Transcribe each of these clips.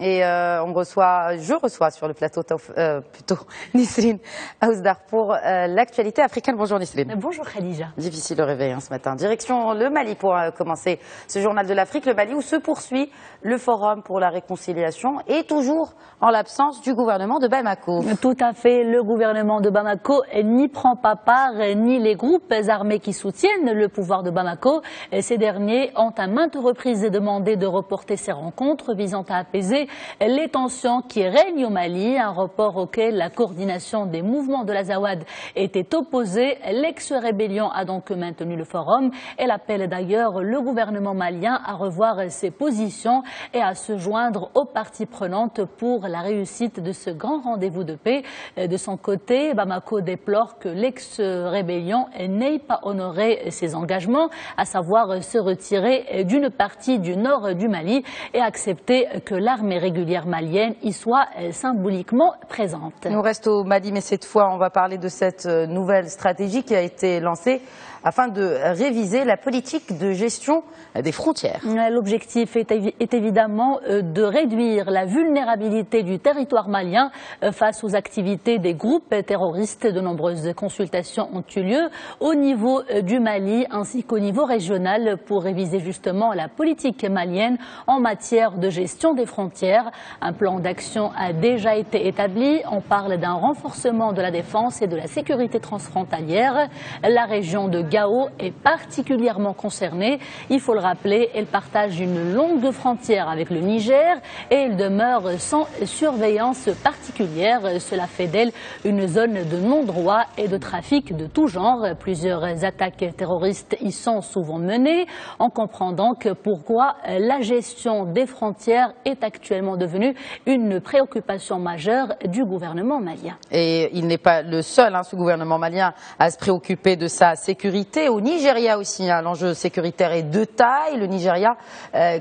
Et je reçois sur le plateau plutôt Nisrine Aouzdar pour l'actualité africaine. Bonjour Nisrine. Bonjour Khadija. Difficile le réveil ce matin. Direction le Mali pour commencer ce journal de l'Afrique. Le Mali où se poursuit le forum pour la réconciliation et toujours en l'absence du gouvernement de Bamako. Tout à fait. Le gouvernement de Bamako n'y prend pas part, ni les groupes armés qui soutiennent le pouvoir de Bamako. Ces derniers ont à maintes reprises demandé de reporter ces rencontres visant à apaiser les tensions qui règnent au Mali, un report auquel la coordination des mouvements de l'Azawad était opposée. L'ex-rébellion a donc maintenu le forum. Elle appelle d'ailleurs le gouvernement malien à revoir ses positions et à se joindre aux parties prenantes pour la réussite de ce grand rendez-vous de paix. De son côté, Bamako déplore que l'ex-rébellion n'ait pas honoré ses engagements, à savoir se retirer d'une partie du nord du Mali et accepter que l'armée régulière malienne y soit symboliquement présente. Il nous reste au Mali, mais cette fois, on va parler de cette nouvelle stratégie qui a été lancée afin de réviser la politique de gestion des frontières. L'objectif est évidemment de réduire la vulnérabilité du territoire malien face aux activités des groupes terroristes. De nombreuses consultations ont eu lieu au niveau du Mali ainsi qu'au niveau régional pour réviser justement la politique malienne en matière de gestion des frontières. Un plan d'action a déjà été établi. On parle d'un renforcement de la défense et de la sécurité transfrontalière. La région de Gao est particulièrement concernée. Il faut le rappeler, elle partage une longue frontière avec le Niger et elle demeure sans surveillance particulière. Cela fait d'elle une zone de non-droit et de trafic de tout genre. Plusieurs attaques terroristes y sont souvent menées. On comprend donc pourquoi la gestion des frontières est actuellement devenue une préoccupation majeure du gouvernement malien. Et il n'est pas le seul, ce gouvernement malien, à se préoccuper de sa sécurité. Au Nigeria aussi, l'enjeu sécuritaire est de taille. Le Nigeria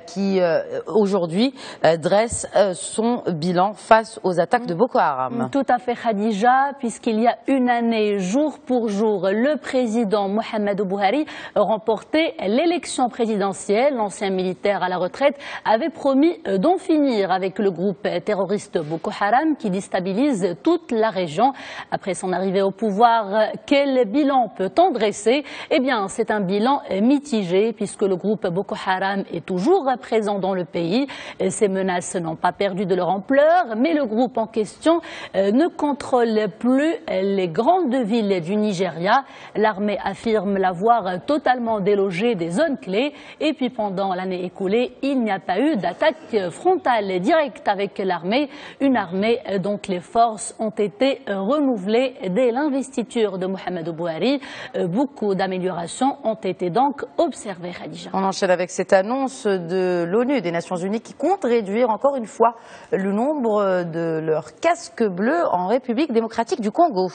qui aujourd'hui dresse son bilan face aux attaques de Boko Haram. Tout à fait Khadija, puisqu'il y a une année, jour pour jour, le président Mohamedou Buhari remportait l'élection présidentielle. L'ancien militaire à la retraite avait promis d'en finir avec le groupe terroriste Boko Haram qui déstabilise toute la région. Après son arrivée au pouvoir, quel bilan peut-on dresser ? Eh bien, c'est un bilan mitigé puisque le groupe Boko Haram est toujours présent dans le pays. Ces menaces n'ont pas perdu de leur ampleur, mais le groupe en question ne contrôle plus les grandes villes du Nigeria. L'armée affirme l'avoir totalement délogé des zones clés. Et puis pendant l'année écoulée, il n'y a pas eu d'attaque frontale directe avec l'armée. Une armée dont les forces ont été renouvelées dès l'investiture de Mohamedou Buhari. Beaucoup d'améliorations ont été donc observées, Khadija. On enchaîne avec cette annonce de l'ONU, des Nations Unies, qui compte réduire encore une fois le nombre de leurs casques bleus en République démocratique du Congo.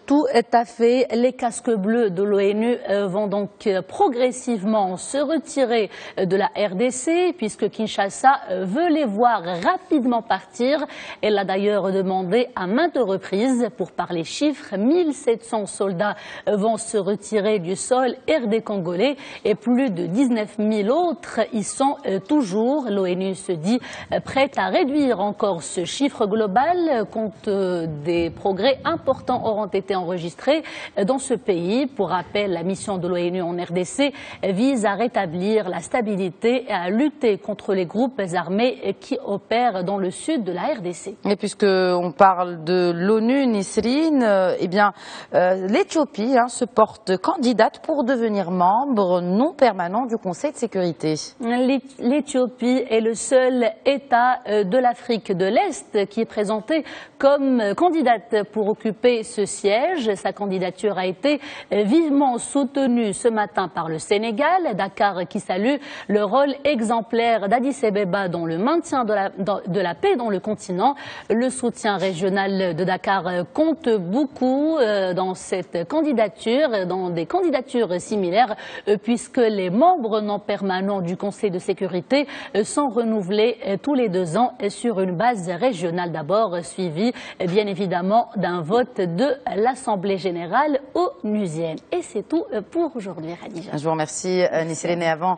Tout à fait. Les casques bleus de l'ONU vont donc progressivement se retirer de la RDC puisque Kinshasa veut les voir rapidement partir. Elle a d'ailleurs demandé à maintes reprises. Pour parler chiffres, 1700 soldats vont se retirer du sol RD congolais et plus de 19 000 autres y sont toujours. L'ONU se dit prête à réduire encore ce chiffre global compte des progrès importants auront été enregistrés dans ce pays. Pour rappel, la mission de l'ONU en RDC vise à rétablir la stabilité et à lutter contre les groupes armés qui opèrent dans le sud de la RDC. Et puisqu'on parle de l'ONU, Nisrine, l'Éthiopie se porte candidate pour devenir membre non permanent du Conseil de sécurité. L'Éthiopie est le seul État de l'Afrique de l'Est qui est présenté comme candidate pour occuper ce siège. Sa candidature a été vivement soutenue ce matin par le Sénégal. Dakar qui salue le rôle exemplaire d'Addis Abeba dans le maintien de la paix dans le continent. Le soutien régional de Dakar compte beaucoup dans cette candidature, dans des candidatures similaires, puisque les membres non permanents du Conseil de sécurité sont renouvelés tous les 2 ans sur une base régionale d'abord, suivie bien évidemment d'un vote de l'Assemblée générale onusienne. Et c'est tout pour aujourd'hui, Khadija. Je vous remercie, Nisrine. Avant